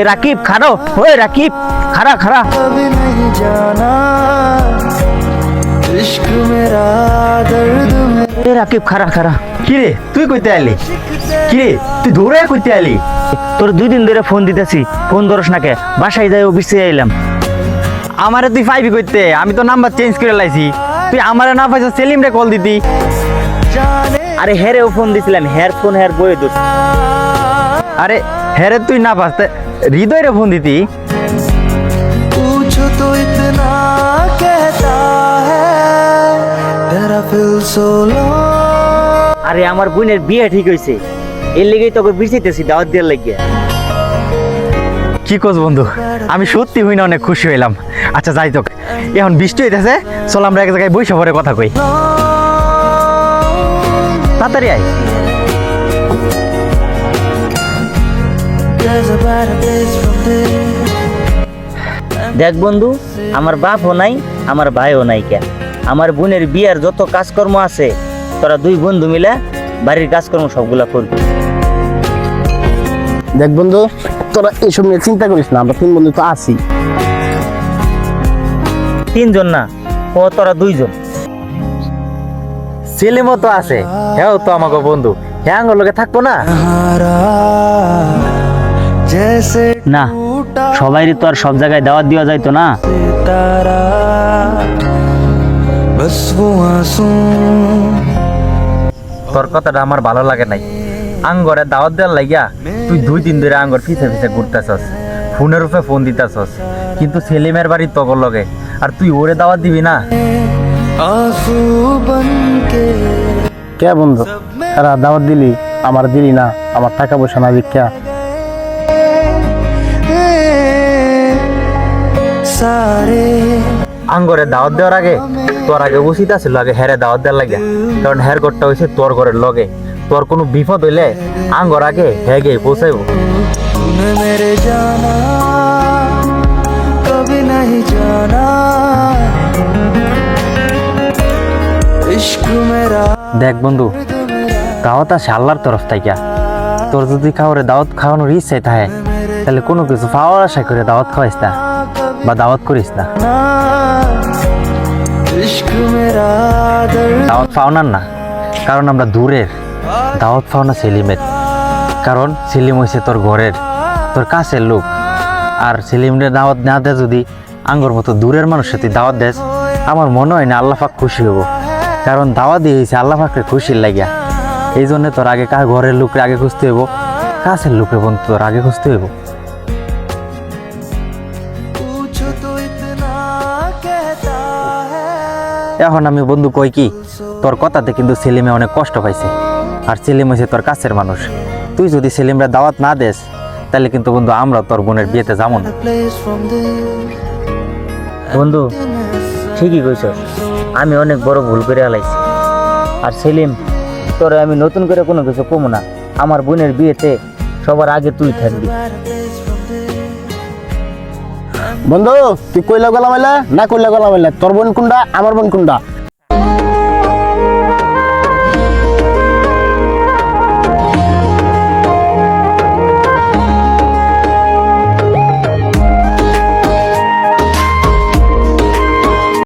রাকিব খাড়ো, ওই রাকিব খাড়া খাড়া। कभी नहीं जाना इश्क मेरा दर्द में এ রাকিব খাড়া খাড়া। কিরে তুই কইতে আইলি? কিরে তুই দৌড়ে কইতে আইলি? তোর 2 দিন ধরে ফোন দিতেছি, ফোন ধরস না কে? বাসায় যাই অফিসে আইলাম। আমারে তুই পাইবি কইতে? আমি তো নাম্বার চেঞ্জ করে লাইছি। তুই আমারে না পাইছ সেলিম রে কল দিতি। जाने আরে হেরেও ফোন দিছিলাম, হের ফোন হের বয়ে দোষ। আরে হেরে তুই না পাস হৃদয় রে ফোন দিতি। पूछो तो इतना कहता है तेरा फिल सोलो আরে আমার বোনের বিয়ে ঠিক হইছে, এর লেগেই তোকে বিরছিতেছি দাওয়াত দেওয়ার লাগিয়া। কি কস বন্ধু, আমি সত্যি হই না অনেক খুশি হইলাম। আচ্ছা যাই তোক, এখন বৃষ্টি হইতেছে, চল আমরা এক জায়গায় বইসা পরে কথা কই। তাড়াতাড়ি আয়। There's a better place from this দেখ বন্ধু, আমার বাপও নাই, আমার ভাইও নাই কে। আমার বোনের বিয়ার যত কাজকর্ম আছে, তোরা 2 বন্ধু মিলে বাড়ির কাজকর্ম সবগুলা করবি। দেখ বন্ধু, তোরা এসব নিয়ে চিন্তা করিস না, আমরা 3 বন্ধু তো আছি। 3 জন না, ও তোরা 2 জন। সেলিমও তো আছে, হ্যাঁ তো আমাকে বন্ধু, হ্যাঁ আমার লগে থাকবো না? हारा जैसे না, সবাইরই তো আর সব জায়গায় দাওয়াত দেওয়া যাইতো না। तारा बस वो आंसू তোর কথাটা আমার ভালো লাগে নাই। আঙ্গরে দাওয়াত দেওয়ার লাগিয়া তুই 2 দিন ধরে আঙ্গর পিছে পিছে ঘুরতেছস, ফোনের উপরে ফোন দিতেছস, কিন্তু সেলিমের বাড়ি তগর লগে, আর তুই ওরে দাওয়াত দিবি না? आंसू बन के কে বন্ধু, তারা দাওয়াত দিলি, আমার দিলি না, আমার টাকা পয়সা না ভিক্ষা। सारे আঙ্গরে দাওয়াত দেওয়ার আগে তোর আগে উচিত আছিল আগে হেরে দাওয়াত দেওয়ার লাগিয়া, কারণ হের ঘরটা হয়েছে তোর ঘরের লগে। তোর কোনো বিপদ হইলে আঙ্গর আগে হ্যাঁ গিয়ে পৌঁছাইব। तूने मेरे जाना कभी नहीं जाना इश्क मेरा দেখ বন্ধু, দাওয়াত আসে আল্লাহর তরফ থেকে। তোর যদি কাউরে দাওয়াত খাওয়ানোর ইচ্ছাই থাকে, তাহলে কোনো কিছু পাওয়ার আশা করে দাওয়াত খাওয়াইস না বা দাওয়াত করিস না। इश्क मेरा दर्द দাওয়াত পাওনার না, কারণ আমরা দূরের। দাওয়াত পাওনা সেলিমের, কারণ সেলিম হয়েছে তোর ঘরের, তোর কাছের লোক। আর সেলিমের দাওয়াত না দে যদি আঙ্গর মতো দূরের মানুষের তুই দাওয়াত দেস, আমার মনে হয় না আল্লাহ পাক খুশি হবো। কারণ দাওয়াত দিয়েছে আল্লাহ পাককে খুশির লাগিয়া। এই জন্য তোর আগে ঘরের লোকের আগে খুঁজতে হইব, কাছের লোকের বন্ধু তোর আগে খুঁজতে হইব। पूछो तो इतना कहता है এখন আমি বন্ধু কই কি, তোর কথাতে কিন্তু সেলিমে অনেক কষ্ট পাইছে, আর সেলিম হয়েছে তোর কাছের মানুষ। তুই যদি সেলিমরা দাওয়াত না দেস, তাহলে কিন্তু বন্ধু আমরা তোর বোনের বিয়েতে যাবো না। place from this বন্ধু ঠিকই কইছস, আমি অনেক বড় ভুল করে আলাইছি। আর সেলিম, তোরে আমি নতুন করে কোনো কিছু কমু না। আমার বোনের বিয়েতে সবার আগে তুই থাকবি। বন্ধু, তুই কইলা গলা মাইলা না কইলা গলা মাইলা, তোর বোন কোনটা, আমার বোন কোনটা?